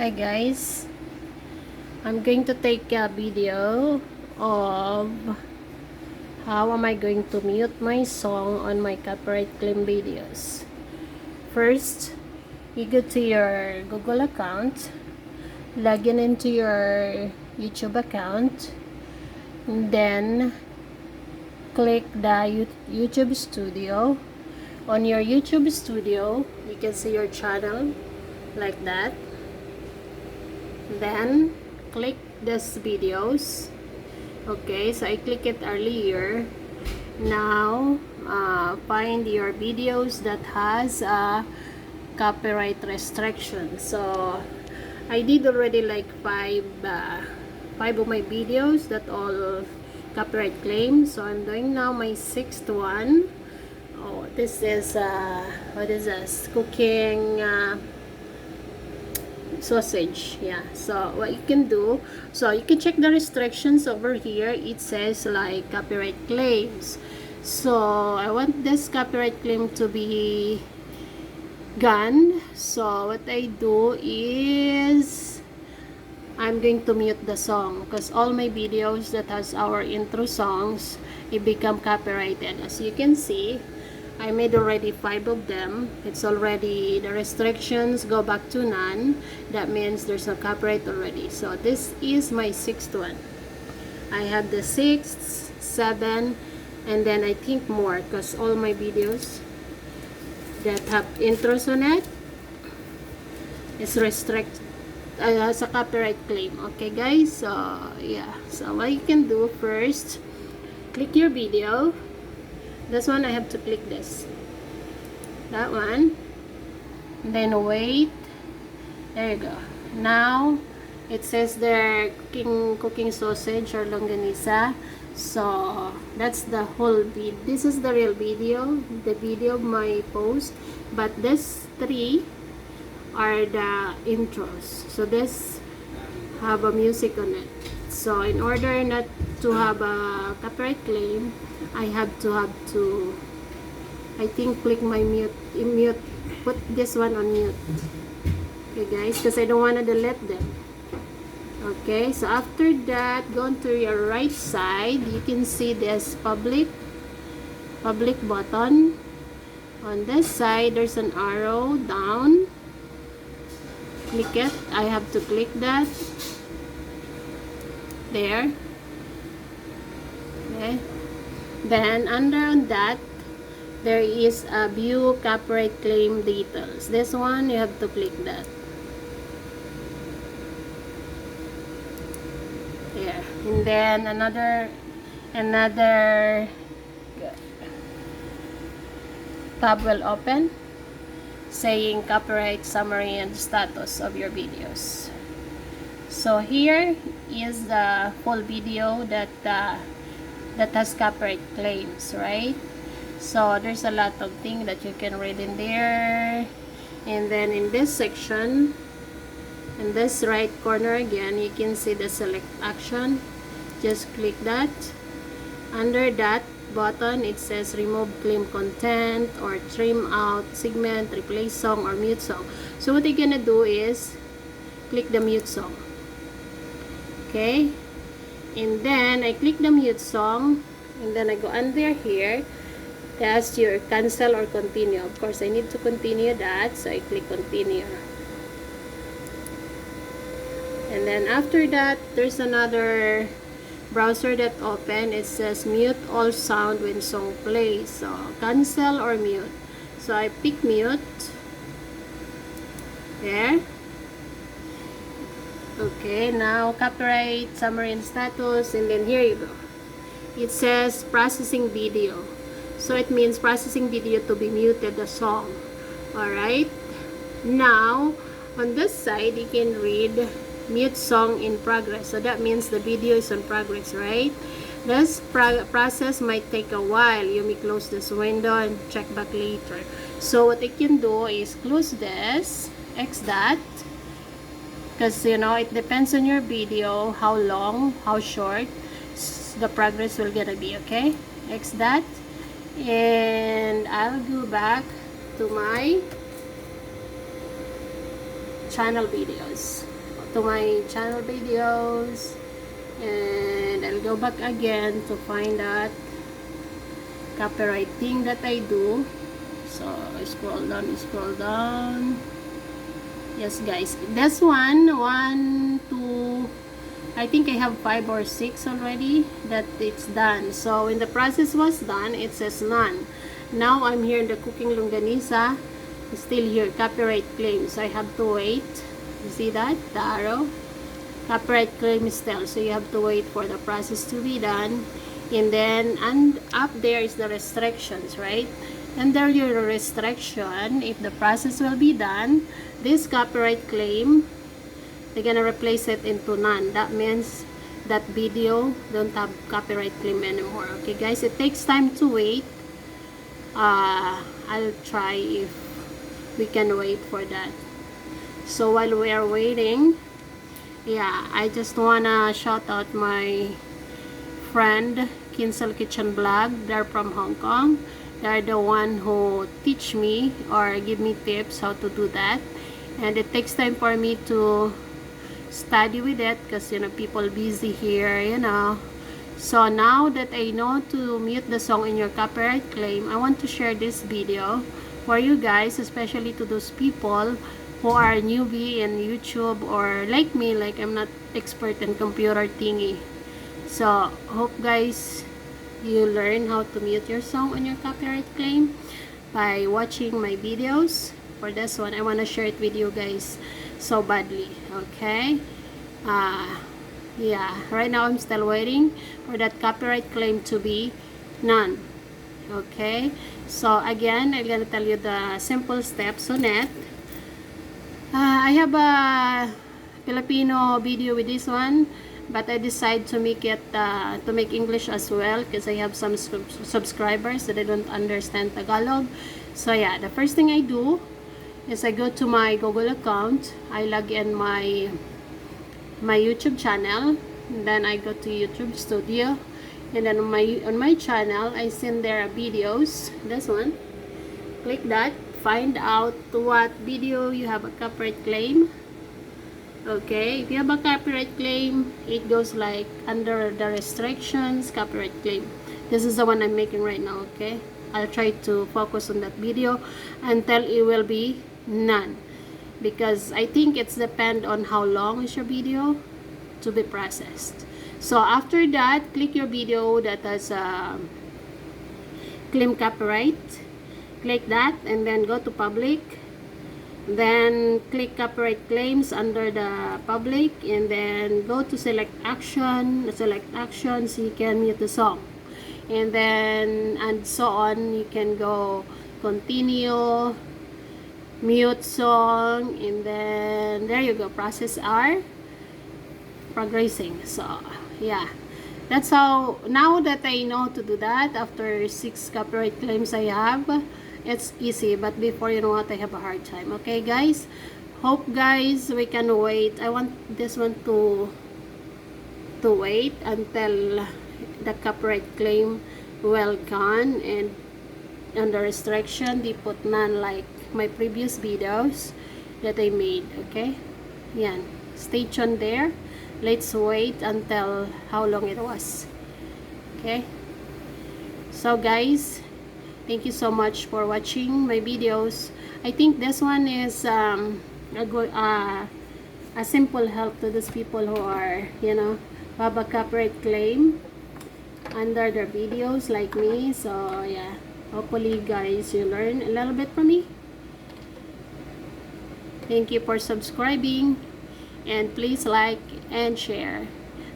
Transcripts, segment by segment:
Hi guys, I'm going to take a video of how am I going to mute my song on my copyright claim videos. First, you go to your Google account, log in into your YouTube account, and then click the YouTube Studio. On your YouTube Studio, you can see your channel like that. Then click this videos. Okay, so I click it earlier. Now find your videos that has a copyright restriction. So I did already like five of my videos that all copyright claims. So I'm doing now my sixth one. Oh, this is what is this? Cooking sausage. Yeah, so what you can do, so you can check the restrictions over here. It says like copyright claims. So I want this copyright claim to be gone. So what I do is I'm going to mute the song because all my videos that has our intro songs, it become copyrighted. As you can see, I made already 5 of them. It's already, the restrictions go back to none. That means there's no copyright already. So this is my 6th one. I have the 6th, 7, and then I think more because all my videos that have intros on it is restricted as a copyright claim. Okay guys, so yeah, so what you can do first, click your video. This one I have to click this, that one, and then wait. There you go. Now it says there cooking sausage or longanisa. So that's the whole video. This is the real video, the video of my post, but this 3 are the intros. So this have a music on it. So in order not to have a copyright claim, I think click my mute, put this one on mute. Okay guys, because I don't want to delete them. Okay, so after that, go on to your right side. You can see this public button. On this side, there's an arrow down. Click it. I have to click that. There. Okay. Then under that, there is a view copyright claim details. This one you have to click that. There. And then another tab will open saying copyright summary and status of your videos. So here is the full video that has copyright claims, right? So there's a lot of things that you can read in there. And then in this section, in this right corner again, you can see the select action. Just click that. Under that button, it says remove claim content or trim out segment, replace song or mute song. So what you're gonna do is click the mute song. Okay, and then I click the mute song, and then I go under here. That's your cancel or continue. Of course, I need to continue that, so I click continue. And then after that, there's another browser that open. It says mute all sound when song plays. So cancel or mute. So I pick mute. There. Okay, now copyright summary and status, and then here you go. It says processing video. So it means processing video to be muted the song. Alright. Now on this side you can read mute song in progress. So that means the video is in progress, right? This process might take a while. You may close this window and check back later. So what I can do is close this, X that, because you know it depends on your video how long, how short the progress will gonna be. Okay, X that, and I'll go back to my channel videos. To my channel videos, and I'll go back again to find that copyright thing that I do. So scroll down. Yes guys, this one, 2, I think I have 5 or 6 already that it's done. So when the process was done, it says none. Now I'm here in the cooking longanisa, still here, copyright claims. I have to wait. You see that, the arrow, copyright claim still, so you have to wait for the process to be done. And then, and up there is the restrictions, right? Under your restriction, if the process will be done, this copyright claim, they're gonna replace it into none. That means that video don't have copyright claim anymore. Okay guys, it takes time to wait. I'll try if we can wait for that. So while we are waiting, yeah, I just wanna shout out my friend Kinsel Kitchen Blog. They're from Hong Kong. They're the one who teach me or give me tips how to do that, and it takes time for me to study with it because, you know, people busy here, you know. So now that I know to mute the song in your copyright claim, I want to share this video for you guys, especially to those people who are newbie in YouTube, or like me, like I'm not expert in computer thingy. So hope guys you learn how to mute your song on your copyright claim by watching my videos. For this one, I want to share it with you guys so badly. Okay, yeah, right now I'm still waiting for that copyright claim to be none. Okay, so again, I'm gonna tell you the simple steps on it. I have a Filipino video with this one, but I decided to make it to make English as well because I have some subscribers that they don't understand Tagalog. So yeah, the first thing I do is I go to my Google account, I log in my YouTube channel, and then I go to YouTube Studio, and then on my channel I send there videos. This one, click that, find out what video you have a copyright claim. Okay, if you have a copyright claim, it goes like under the restrictions, copyright claim. This is the one I'm making right now. Okay, I'll try to focus on that video until it will be none, because I think it's depend on how long is your video to be processed. So after that, click your video that has claim copyright, click that, and then go to public, then click copyright claims under the public, and then go to select action so you can mute the song, and then and so on. You can go continue, mute song, and then there you go, process are progressing. So yeah, that's how, now that I know to do that, after 6 copyright claims I have, it's easy. But before, you know what, I have a hard time. Okay guys, hope guys we can wait. I want this one to wait until the copyright claim well gone, and under restriction they put none like my previous videos that I made. Okay, yan, stay tuned there. Let's wait until how long it was. Okay, so guys, thank you so much for watching my videos. I think this one is a simple help to those people who are, you know, have a copyright claim under their videos like me. So yeah, hopefully guys you learn a little bit from me. Thank you for subscribing, and please like and share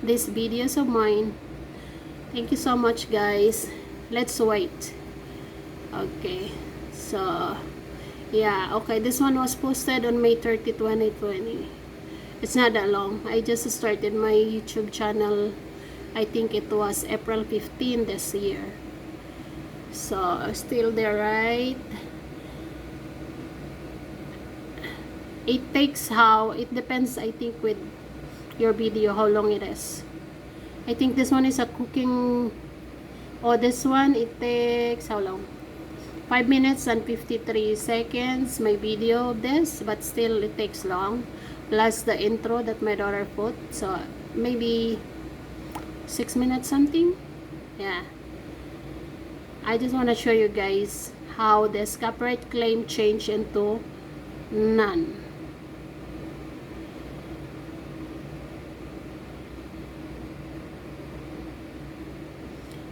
these videos of mine. Thank you so much guys. Let's wait. Okay, so yeah, okay, this one was posted on May 30, 2020. It's not that long. I just started my YouTube channel, I think it was April 15 this year. So still there, right? It takes, how it depends, I think, with your video how long it is. I think this one is a cooking, or this one it takes how long, 5 minutes and 53 seconds my video of this, but still it takes long. plus the intro that my daughter put. So maybe 6 minutes something. Yeah, I just want to show you guys how this copyright claim changed into none.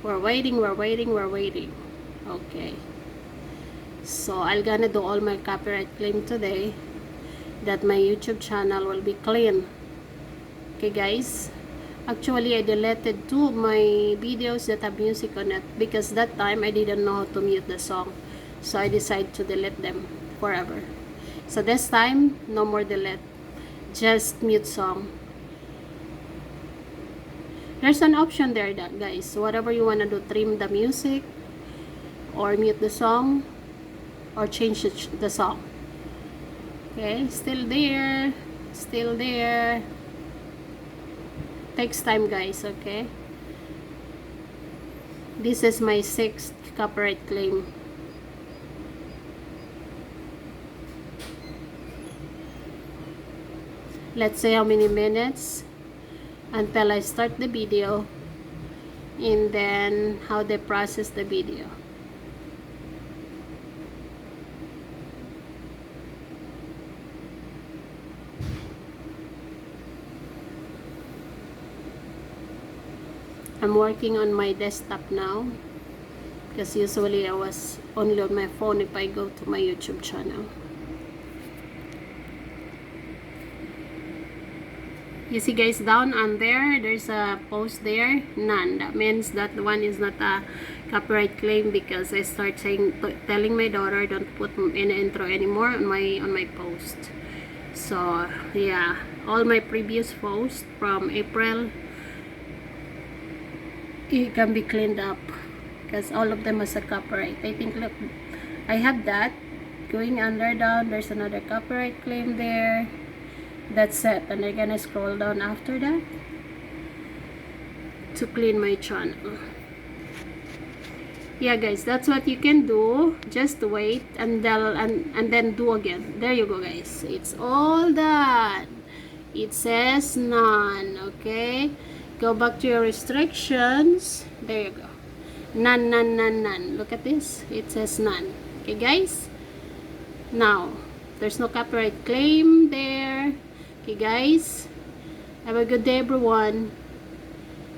We're waiting, we're waiting, we're waiting. Okay, so I'm gonna do all my copyright claim today, that my YouTube channel will be clean. Okay guys, actually I deleted 2 of my videos that have music on it, because that time I didn't know how to mute the song, so I decided to delete them forever. So this time, no more delete, just mute song. There's an option there, that guys, whatever you want to do, trim the music or mute the song or change the song. Okay, still there, still there. Takes time guys. Okay, this is my 6th copyright claim. Let's say how many minutes until I start the video, and then how they process the video. I'm working on my desktop now, because usually I was only on my phone if I go to my YouTube channel. You see guys, down on there, there's a post there, none. That means that the one is not a copyright claim, because I start telling my daughter don't put any intro anymore on my post. So yeah, all my previous posts from April, it can be cleaned up, because all of them has a copyright. I think, look, I have that going under, down, there's another copyright claim there. That's it, and I'm gonna scroll down after that to clean my channel. Yeah guys, that's what you can do. Just wait and then do again. There you go guys, it's all done. It says none. Okay, go back to your restrictions. There you go, none, none, none, none. Look at this, it says none. Okay guys, now there's no copyright claim there. Okay guys, have a good day everyone.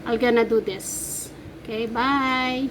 I'm gonna do this. Okay, bye.